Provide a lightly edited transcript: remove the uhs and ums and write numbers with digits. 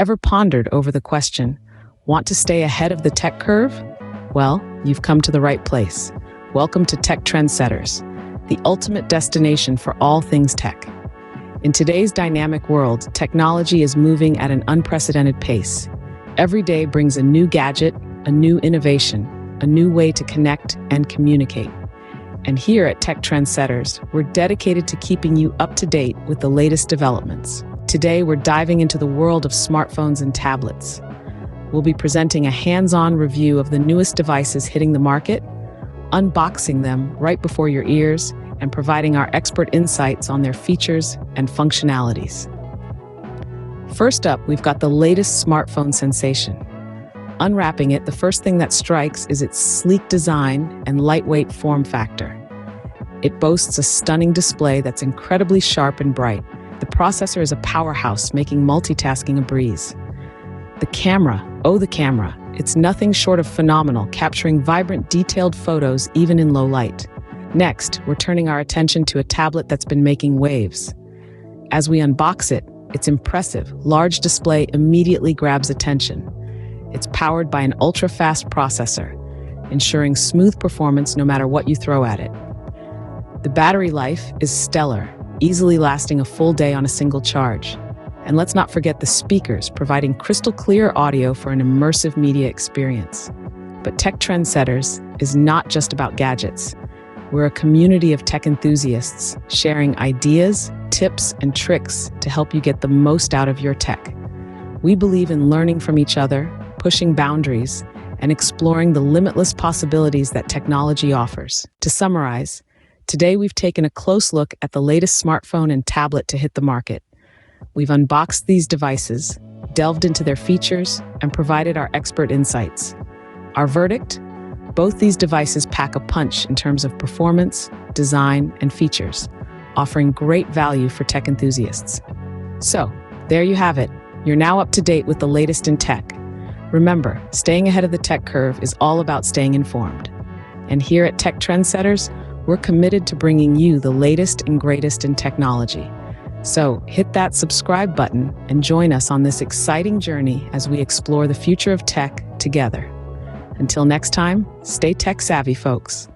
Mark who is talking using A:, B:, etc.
A: Ever pondered over the question, want to stay ahead of the tech curve? Well, you've come to the right place. Welcome to TechTrendSetters, the ultimate destination for all things tech. In today's dynamic world, technology is moving at an unprecedented pace. Every day brings a new gadget, a new innovation, a new way to connect and communicate. And here at TechTrendSetters, we're dedicated to keeping you up to date with the latest developments. Today, we're diving into the world of smartphones and tablets. We'll be presenting a hands-on review of the newest devices hitting the market, unboxing them right before your ears, and providing our expert insights on their features and functionalities. First up, we've got the latest smartphone sensation. Unwrapping it, the first thing that strikes is its sleek design and lightweight form factor. It boasts a stunning display that's incredibly sharp and bright. The processor is a powerhouse, making multitasking a breeze. The camera, it's nothing short of phenomenal, capturing vibrant, detailed photos even in low light. Next, we're turning our attention to a tablet that's been making waves. As we unbox it, its impressive, large display immediately grabs attention. It's powered by an ultra-fast processor, ensuring smooth performance no matter what you throw at it. The battery life is stellar, easily lasting a full day on a single charge. And let's not forget the speakers, providing crystal-clear audio for an immersive media experience. But TechTrendSetters is not just about gadgets. We're a community of tech enthusiasts sharing ideas, tips, and tricks to help you get the most out of your tech. We believe in learning from each other, pushing boundaries, and exploring the limitless possibilities that technology offers. To summarize, today we've taken a close look at the latest smartphone and tablet to hit the market. We've unboxed these devices, delved into their features, and provided our expert insights. Our verdict? Both these devices pack a punch in terms of performance, design, and features, offering great value for tech enthusiasts. So, there you have it. You're now up to date with the latest in tech. Remember, staying ahead of the tech curve is all about staying informed. And here at TechTrendSetters, we're committed to bringing you the latest and greatest in technology. So hit that subscribe button and join us on this exciting journey as we explore the future of tech together. Until next time, stay tech savvy, folks.